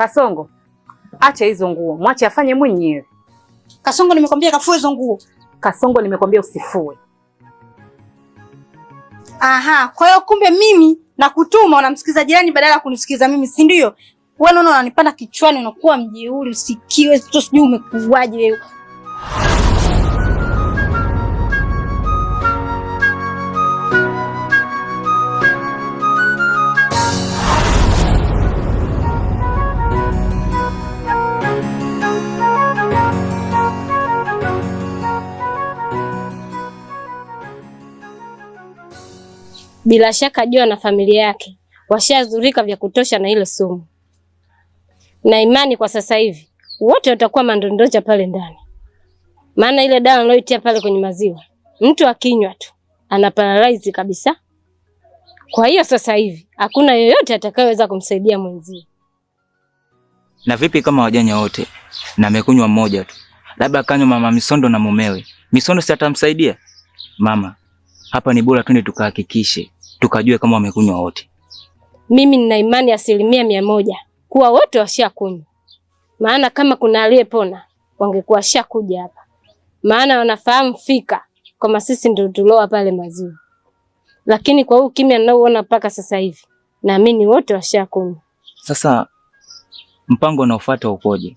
Kasongo, acha hizo nguo. Mwache afanye mwenyewe. Kasongo, nimekwambia kafue hizo nguo. Kasongo, nimekwambia usifue. Aha, kwa hiyo kumbe mimi nakutuma unamsikiza jirani badala ya kunisikiza mimi, si ndio? Wewe unaona unanipanda kichwani, unakuwa mjeuri, usikiwe sio sijui umekuaje wewe. Bila shaka Joa na familia yake washazurika vya kutosha na ile sumu. Na imani kwa sasa hivi wote watakuwa mandondocha pale ndani. Maana ile dawa anayoitia pale kwenye maziwa, mtu akinywa tu anaparalyze kabisa. Kwa hiyo sasa hivi hakuna yoyote atakayeweza kumsaidia mwenzie. Na vipi kama wajanya wote na amekunywa mmoja tu? Labda kanywa mama Misondo na mumewe. Misondo si atamsaidia? Mama, hapa ni bora twende tukahakikishe, tukajue kama wamekunywa wote. Mimi nina imani 100% kuwa wote washakunywa. Maana kama kuna aliyepona, wangekuwa washakuja hapa. Maana wanafahamu fika kama sisi ndio tuloa pale maziwa. Lakini kwa huu kimya ninaoona mpaka sasa hivi, naamini wote washakunywa. Sasa mpango unaofuata ukoje?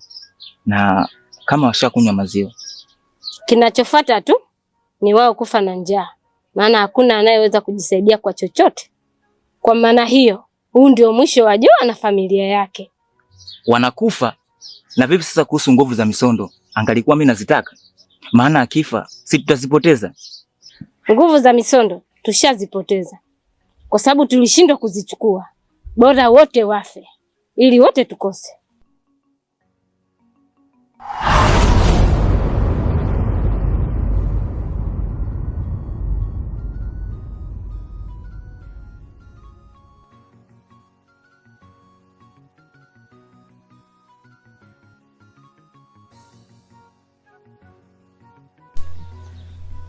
Na kama washakunywa maziwa, kinachofuata tu ni wao kufa na njaa. Maana hakuna anayeweza kujisaidia kwa chochote. Kwa maana hiyo, huu ndio mwisho wa Joa na familia yake. Wanakufa. Na vipi sasa kuhusu nguvu za Misondo? Angalikuwa mimi nazitaka. Maana akifa, si tutazipoteza. Nguvu za Misondo tushazipoteza. Kwa sababu tulishindwa kuzichukua. Bora wote wafe, ili wote tukose.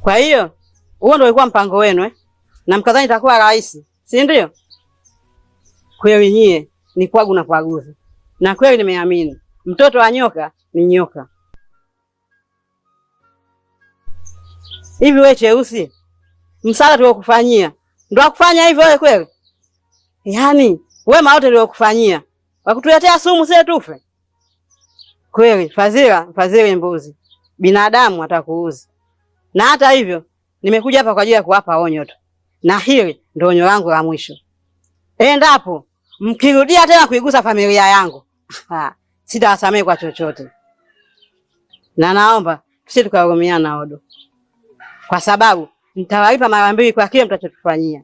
Kwa hiyo, huo ndio ulikuwa mpango wenu na mkadhani itakuwa rahisi, si ndio? Kweli nyie ni kwagu na kwaguza. Na kweli nimeamini. Mtoto wa nyoka ni nyoka. Hivi wewe Cheusi, msala tuliokufanyia, ndio akufanya hivyo wewe kweli? Yaani, wema wote tuliokufanyia, wakutuletea sumu sisi tufe. Kweli, fadhili mbuzi. Binadamu atakuuzi. Na hata hivyo, nimekuja hapa kwa ajili ya kuwapa onyo tu. Na hili ndio onyo langu la mwisho. Endapo mkirudia tena kuigusa familia yangu, sitawasamehe kwa chochote. Na naomba sisi tukahurumiana Odo. Kwa sababu nitawalipa mara 2 kwa kile mtachotufanyia.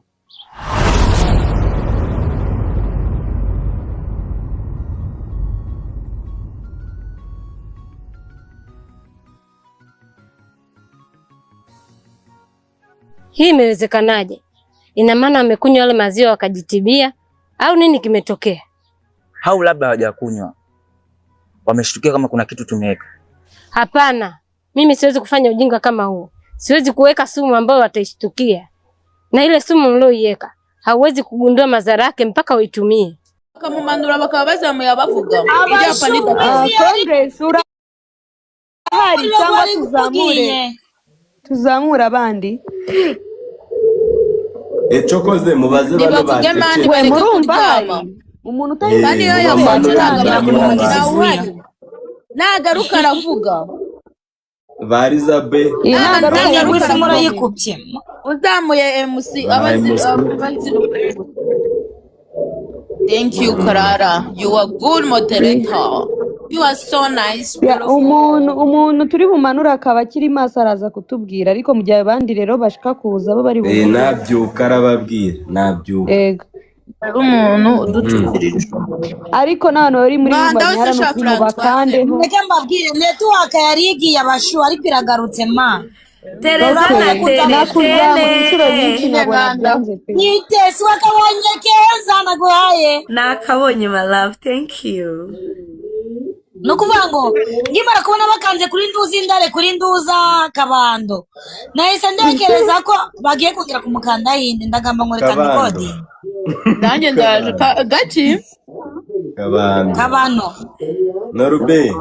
Hii imewezekanaje? Ina maana wamekunywa wale maziwa wakajitibia au nini kimetokea? Au labda hawajakunywa. Wameshtukia kama kuna kitu tumeweka. Hapana, mimi siwezi kufanya ujinga kama huo. Siwezi kuweka sumu ambayo wataishtukia. Na ile sumu mlioiweka, hauwezi kugundua madhara yake mpaka uitumie. Kama mandura bakaba bazamuye abavuga. Ije hapa Konde sura hari cyangwa tuzamura abandi. Ecokoze mubaze bano bandi. We murumva umuntu utayibandi yo yamugira nagaruka aravuga. Bariza be. Nagaruka wese murayikubye. Uzamuye MC abazi. Thank you Karara. You are good moderator. You are so nice. Umuntu turi bumanura akaba kiri maso araza kutubwira ariko mu gihe abandi rero bashika kuza bo bari bumanura. Nabyuka arababwira. Nabyuka. Ego. Umuntu uducukirije. Ariko nano bari muri banyara no kubakande. Ndeke mbabwire network yarigiye abashu ariko iragarutse ma. Tereza Nitesi wakabonye keza naguhaye. Nakabonye my love, thank you. Nukuvuga ngo ngimara kubona bakanze kuri nduzi ndare kuri nduza kabando. Nahise ndekereza ko bagiye kugira kumukanda yindi ndagamba ngo reka nikodi. Nanjye ndaje gaki. Kabano. Norbe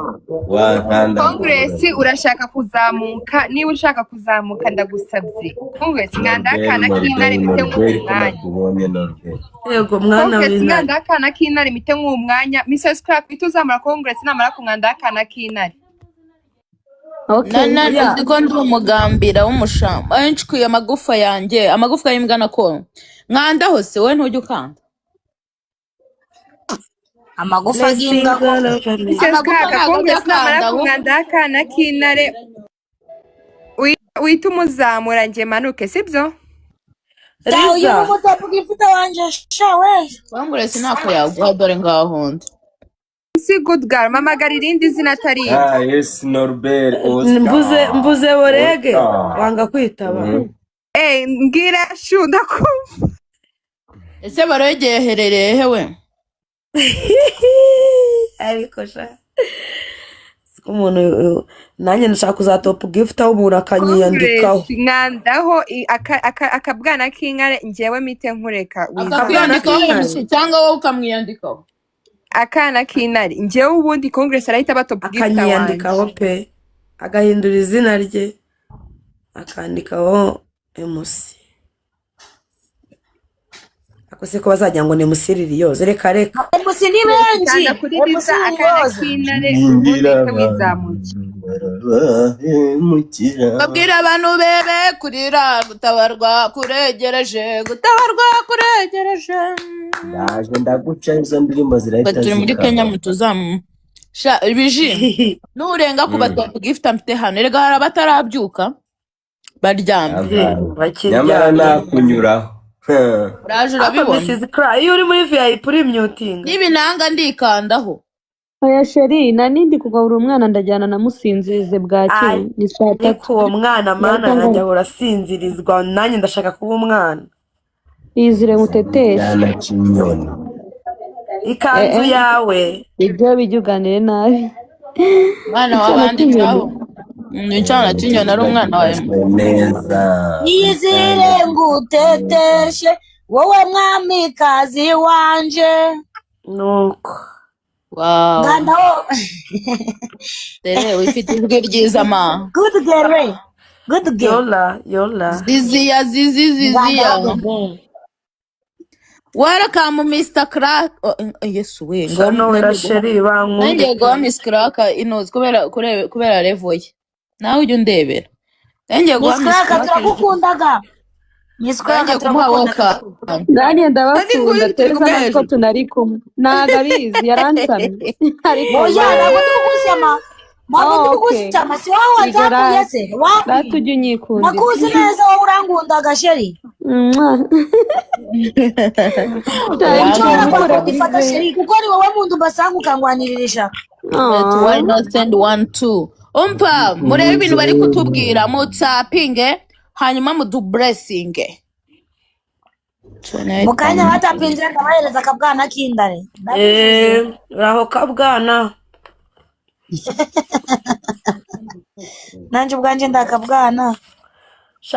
wankanda. Congress urashaka kuzamuka, niba ushaka kuzamuka ndagusabye. Congress ngandakana k'intare mite nk'umwanya. Yego mwana Congress w'intare. ngandakana k'intare mite nk'umwanya. Mrs. Crack ituzamura Congress namara kungandakana k'intare. Nana ndiko ndi umugambira w'umushamba anshikuye amagufa yanjye amagufa y'imbwa nako nkanda hose we ntujya ukanda Amagufa ginga ko. Mrs. Crack Congress namara kungandakana k'intare wita umuzamura nje manuke sibyo? Tayo yero mutapuka ifite wanje shawe. Congress nako yagwa dore ngahonda Si good girl mama garirindi zina tari. Yes Norbert Mvuze borege wanga kwitaba. Ngira shuda ko. ese barogeye herereye hewe Ariko sha umuntu nanjye nshaka kuzatopa gift aho umuntu akanyiyandikaho nkandaho akabwana k'inkare njyewe mite nkureka akakwiyandikaho cyangwa wowe ukamwiyandikaho akana k'intare njyewe ubundi Congress arahita batopa gift wanjye akanyiyandikaho pe agahindura izina rye akandikaho MC akose ko bazajya ngo ne musiriri yose reka MC ni benji MC akana k'intare ubundi wizamuke babwira abantu bebe kurira gutabarwa kuregereje ndaje ndaguca izo ndirimbo zirahita turi muri Kenya mutuzamu sha biji nurenga ku batopa gift amfite hano erega hari abatarabyuka baryamye nyamara nakunyuraho uraje urabibona Mrs. Cry iyo uri muri VIP uri muting n'ibinanga ndikandaho Oya sheri nanindi kugabura umwana ndajyana namusinzirize bwake ni saa 3 uwo mwana mana najya urasinzirizwa nanjye ndashaka kuba umwana izire nguteteshe yana kinyoni ikanzu yawe ibyo bijuganire nabi mwana wabandi nabo nicana kinyoni ari umwana wawe neza Izire nguteteshe wowe mwamikazi wanje nuko wow ngandaho tere wifite ijwi ryiza ma good girl yola ziziya welcome Mr. Crack yesu we ngano wera sheri bangu nanjye go Miss Crack inoze kubera level ye nawe ujye ndebera nanjye go Miss Crack turagukundaga Miss Crack turagukundaga nanjye ndabakunda teza natwo tunari kumwe nagabizi yaransamye ariko oya ntabwo tugusema ntabwo tugusema si wowe WhatsApp yese batujye unyikunda nakuzi neza wowe urangundaga sheri Ifata sheri kuko ari wowe muntu basanga ukangwaniririsha why not send 1 2 umpa murebe ibintu bari kutubwira mutsapinge hanyuma mudu blessing mukanya batapinze ndabahereza akabwana k'indare raho kabwana nanje ubwanje ndakabwana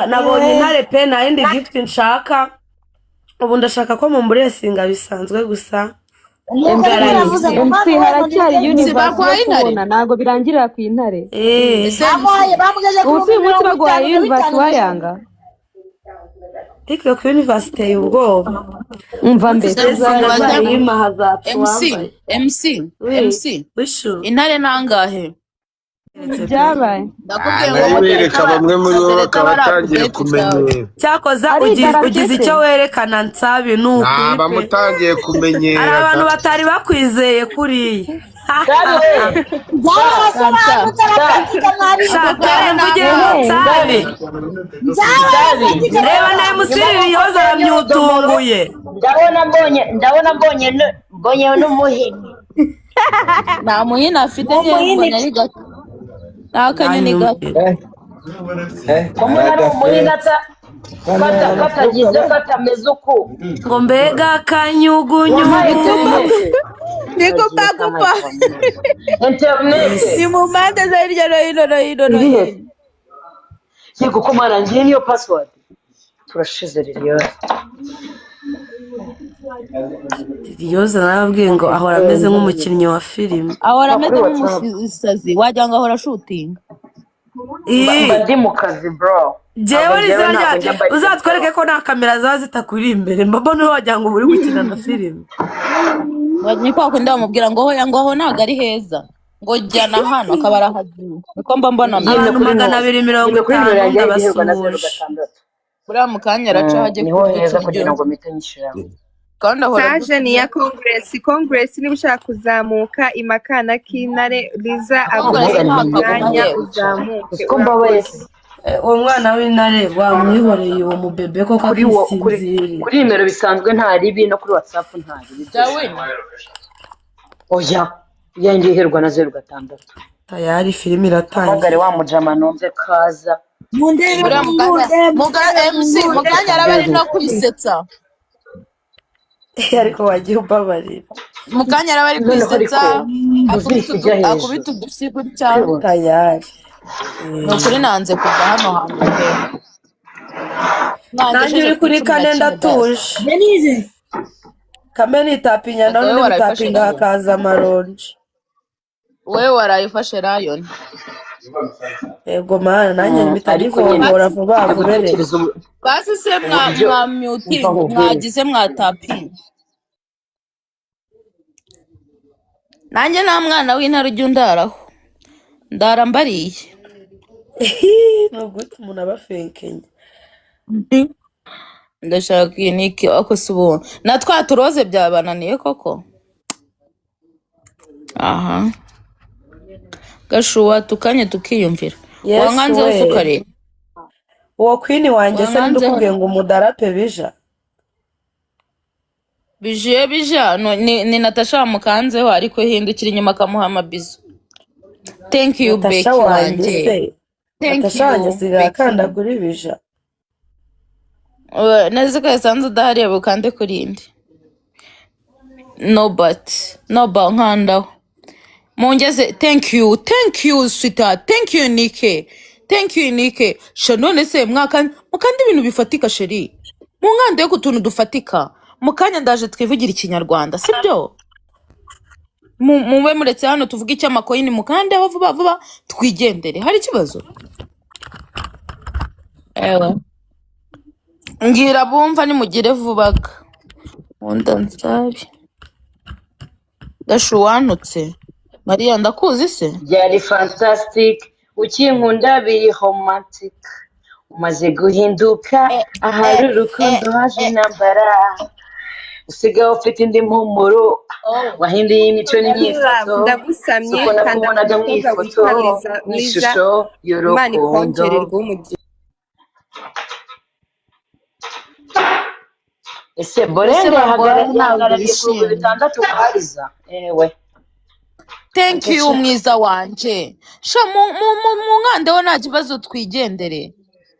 nabonye intare pe nta yindi gift nshaka ubu ndashaka ko mu blessinga bisanzwe gusa MC haracyari universe kubona ntago birangirira ku intare ubu si umunsi baguhaye universe wayanga Tike ku university y'ubwoba umva mbese MC intare nangahe byabaye ndakubwira bamwe muri bo bakaba batangiye kumenyera cyakoza ugize icyo werekana nsabi nuko bamutangiye kumenyera hari abantu batari bakwizeye kuriya reba nawe musiriri yoza aramyutunguye ndabona mbonye n'umuhini nta muhini afite mbonye ari gato nta kanyoni gato umuntu ari umuhini katagize katameze uku ngo mbega kanyugunyugu nikupakupa ni mu mpande za hirya no hino yego ko mwana ngiye niyo password turashize rero Yoza narabwiye ngo ahora ameze nk'umukinnyi wa filime. Ahora ameze nk'umusazi wagira ngo ahora shooting. Ndi mu kazi bro. Jewe rizajya uzatwereke ko nta kamera zaza zitakuri imbere. Mbabo niwe wagira ngo uri gukina na filime. Ni kwa kundi bamubwira ngo hoya ngo aho ntago ari heza. Ngo jyana hano akabara hagiye. Niko mba mbona abantu 250 ndabasuhuje. Buriya mu kanya araca hajye kugira ngo mpite nyishira. Saje ni ya Congress niba ushaka kuzamuka imakana k'intare Liza agumanya uzamuke. Ko mbabaye uwo mwana w'intare wamwihoreye uwo mubebe ko kuri nimero bisanzwe nta ribi no kuri WhatsApp nta ribi. Oya yandiherwa na 06. Tayari filime iratangiye. Mugare wa mujama nonze kaza. Mugare MC muganya arabari no kwisetsa. Ariko wagiye ubabarira. Mukanya arabari kwisetsa akubita udusigo cyane. Tayari. Nukuri nanze kuva hano hantu. Nanjye uri kuri kane ndatuje. Benize. Kameni itapinya none bitapinga hakaza amaronji. Wewe warayifashe Rayon. Ego mana nanjye mitarivombora vuba vubere. Basi se mwamyuti mwagize mwatapi. Nanjye nta mwana w'intare ujya undaraho. Ndarambariye. Nubwo umuntu abafekenye. Ndashaka iniki ako subo. Na twa turoze byabananiye koko. Aha. Gashuwa tukanye tukiyumvira. Wanganze usukare. Uwo queen wanjye se ndukubwiye ngo umudarape bija. Bija ni Natasha mukanzeho ariko hindukira inyuma kamuha amabizo. Thank you Becky wanjye. Natasha wanjye sigakanda kuri bija. Naziko yasanze udahariye bukande kurindi. No but nkandaho. Mongeze thank you sweetheart, thank you Nike. Shanone se mukandi ibintu bifatika sheri. Munkande yo kutuntu dufatika. Mukanya ndaje twivugira ikinyarwanda sibyo? Mube muretse hano tuvuga icyo amakoyini mukande aho vuba twigendere. Hari kibazo? Ewa. Ngira bumva nimugire vubaga. Unda nsabi. Gashuwanutse. Maria ndakuzi se? Byari fantastic. Ukinkunda biri romantic. Umaze guhinduka ahari urukundo haje intambara. Usigaye ufite indi mpumuro. Wahinduye imico n'imyifato. Ndagusamye kandi nakubonaga mu ifoto n'ishusho y'urukundo. Ese borende hagarariye ku 6 kwariza. Ewe. Thank you mwiza wanje. Sha mu nkande ho nta kibazo twigendere.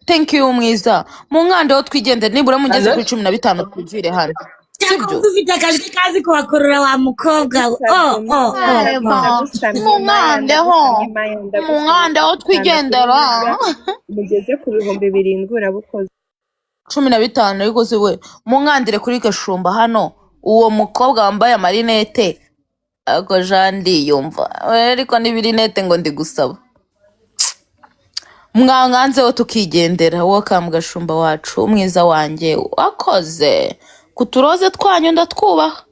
Thank you mwiza. Mu nkande ho twigendere nibura mugeze kuri 15 twivire hano. Sibyo. Ufite akazi kazi kubakorora wa mukobwa. Mu nkande ho twigendera. Mugeze ku 7,000 urabukoze. 15 ariko se we mu nkandire kuri Gashumba hano uwo mukobwa wambaye amarinete. Ako jandi yumva ariko nibirinete ngo ndi gusaba mwanganzeho tukigendera wo Gashumba wacu umwiza wanjye wakoze kuturoze twanyu ndatwubaha